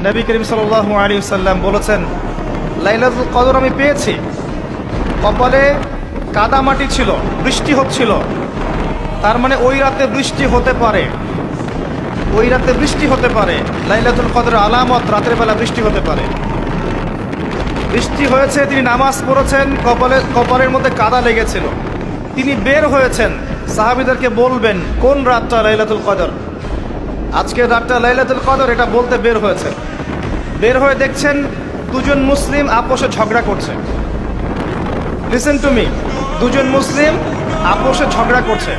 নবী করিম সাল্লাল্লাহু আলাইহি ওয়াসাল্লাম বলেছেন, লাইলাতুল কদর আমি পেয়েছি, কপালে কাদামাটি ছিল, বৃষ্টি হচ্ছিল, তার মানে ওই রাতে বৃষ্টি হতে পারে, ওই রাতে বৃষ্টি হতে পারে। লাইলাতুল কদর আলামত, রাতের বেলা বৃষ্টি হতে পারে। বৃষ্টি হয়েছে, তিনি নামাজ পড়েছেন, কপালের মধ্যে কাদা লেগেছিল, তিনি বের হয়েছেন, সাহাবীদেরকে বলবেন কোন রাতটা লাইলাতুল কদর, আজকের রাতটা লাইলাতুল কদর, এটা বলতে বের হয়েছে। বের হয়ে দেখছেন দুজন মুসলিম আপোষে ঝগড়া করছে। লিসেন টু মি, দুজন মুসলিম আপোষে ঝগড়া করছে।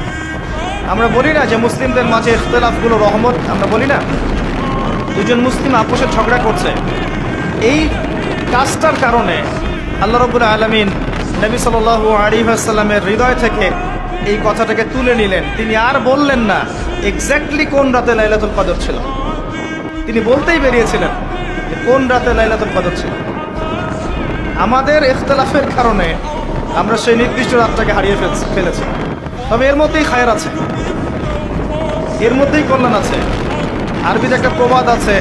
আমরা বলি না যে মুসলিমদের মাঝে ইখতিলাফগুলো রহমত, আমরা বলি না? দুজন মুসলিম আপোষে ঝগড়া করছে। এই কাজটার কারণে আল্লাহ রাব্বুল আলামিন নবী সাল্লাল্লাহু আলাইহি ওয়াসাল্লামের হৃদয় থেকে এই কথাটাকে তুলে নিলেন। তিনি আর বললেন না এক্স্যাক্টলি কোন রাতে লাইলাতুল কদর ছিল, তিনি বলতেই বেরিয়েছিলেন যে কোন রাতে লাইলাতুল কদর ছিল। আমাদের ইখতিলাফের কারণে আমরা সেই নির্দিষ্ট রাতটাকে হারিয়ে ফেলেছি। তবে এর মধ্যেই খায়ের আছে, এর মধ্যেই কল্যাণ আছে। আরবিতে একটা প্রবাদ আছে,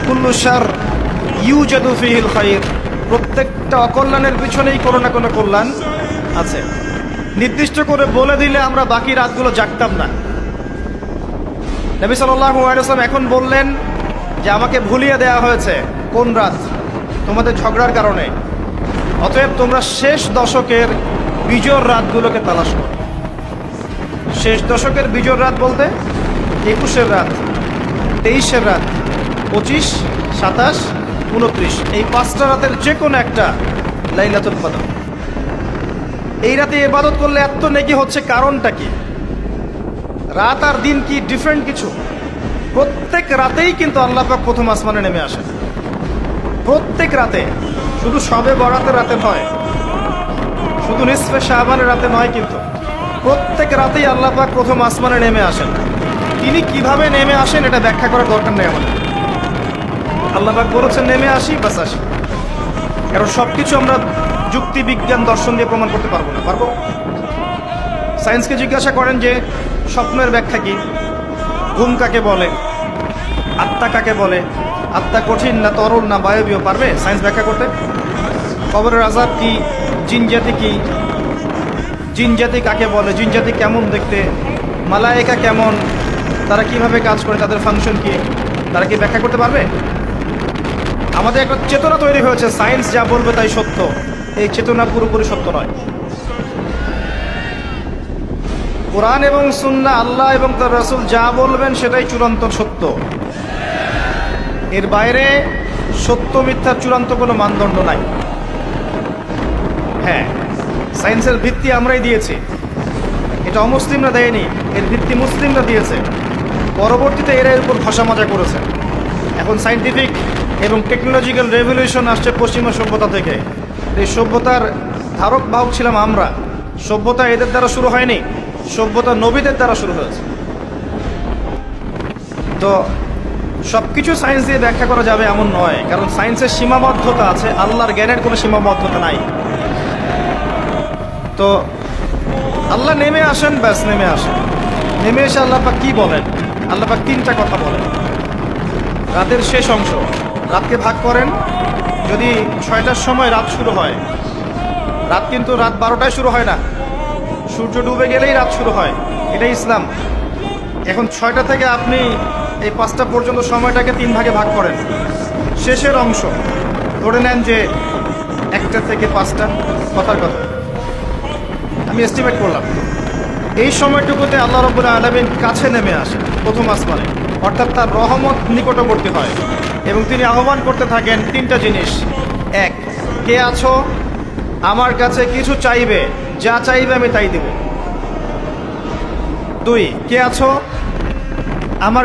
কুল্লু শার ইউজাদু ফিহিল খায়র, প্রত্যেকটা অকল্যাণের পিছনেই কোনো না কোনো কল্যাণ আছে। নির্দিষ্ট করে বলে দিলে আমরা বাকি রাতগুলো জাগতাম না। নবী সাল্লাল্লাহু আলাইহি ওয়াসাল্লাম এখন বললেন যে আমাকে ভুলিয়ে দেওয়া হয়েছে কোন রাত, তোমাদের ঝগড়ার কারণে। অতএব তোমরা শেষ দশকের বিজোড় রাতগুলোকে তালাশ করো। শেষ দশকের বিজোড় রাত বলতে 21-এর রাত, 23-এর রাত, 25, 27, 29, এই 5টা রাতের যে কোনো একটা লাইলাতুল কদর। এই রাতে ইবাদত করলে এত নেকি হচ্ছে, কারণটা কি? রাত আর দিন কি ডিফারেন্ট কিছু? প্রত্যেক রাতেই কিন্তু আল্লাহ পাক প্রথম আসমানে নেমে আসেন, প্রত্যেক রাতে, শুধু শবে বরাতের রাতে নয়, শুধু নিসফে শাবানের রাতে নয়, কিন্তু প্রত্যেক রাতেই আল্লাহ পাক প্রথম আসমানে নেমে আসেন। তিনি কিভাবে নেমে আসেন এটা ব্যাখ্যা করার দরকার নেই আমাদের। আল্লাহ পাক বলেছেন নেমে আসি, বাস আসি। কারণ সবকিছু আমরা যুক্তি, বিজ্ঞান, দর্শন দিয়ে প্রমাণ করতে পারবো না। পারবো? সায়েন্সকে জিজ্ঞাসা করেন যে স্বপ্নের ব্যাখ্যা কি, ঘুম কাকে বলে, আত্মা কাকে বলে, আত্মা কঠিন না তরল না বায়বীয়, পারবে সায়েন্স ব্যাখ্যা করতে? কবরের আযাব কি, জিনজাতি কি, জিনজাতি কাকে বলে, জিনজাতি কেমন দেখতে, মালায়েকা কেমন, তারা কিভাবে কাজ করে, তাদের ফাংশন কি, তারা কি ব্যাখ্যা করতে পারবে? আমাদের একটা চেতনা তৈরি হয়েছে, সায়েন্স যা বলবে তাই সত্য। এই চেতনা পুরোপুরি সত্য নয়। কোরআন এবং সুন্নাহ, আল্লাহ এবং তার রাসূল যা বলবেন সেটাই চূড়ান্ত সত্য। এর বাইরে সত্য মিথ্যার চূড়ান্ত কোনো মানদণ্ড নাই। হ্যাঁ, সায়েন্সের ভিত্তি আমরাই দিয়েছি, এটা অমুসলিমরা দেয়নি, এর ভিত্তি মুসলিমরা দিয়েছে। পরবর্তীতে এরা এর উপর ঘষা মাজা করেছে। এখন সায়েন্টিফিক এবং টেকনোলজিক্যাল রেভলিউশন আসছে পশ্চিমা সভ্যতা থেকে। এই সভ্যতার ধারক বাহক ছিলাম আমরা। সভ্যতা এদের দ্বারা শুরু হয়নি, সভ্যতা নবীদের দ্বারা শুরু হয়েছে। তো সব কিছু সায়েন্স দিয়ে ব্যাখ্যা করা যাবে এমন নয়, কারণ সায়েন্সের সীমাবদ্ধতা আছে, আল্লাহর জ্ঞানের কোনো সীমাবদ্ধতা নাই। তো আল্লাহ নেমে আসেন, ব্যাস নেমে আসেন। নেমে এসে আল্লাহ পাক কি বলেন? আল্লাহ পাক 3টা কথা বলেন। রাতের শেষ অংশ, রাতকে ভাগ করেন। যদি 6টার সময় রাত শুরু হয়, রাত কিন্তু রাত 12টায় শুরু হয় না, সূর্য ডুবে গেলেই রাত শুরু হয়, এটাই ইসলাম। এখন 6টা থেকে আপনি এই 5টা পর্যন্ত সময়টাকে 3 ভাগে ভাগ করেন। শেষের অংশ ধরে নেন যে 1টা থেকে 5টা, কথার কথা আমি এস্টিমেট করলাম। এই সময়টুকুতে আল্লাহ রাব্বুল আলামিন কাছে নেমে আসেন প্রথম আসমানে, অর্থাৎ তার রহমত নিকটবর্তী হয় এবং তিনি আহ্বান করতে থাকেন 3টা জিনিস। 1, কে আছো আমার কাছে কিছু চাইবে, যা চাইবে আমি তাই দেব। 2, কে আছো আমার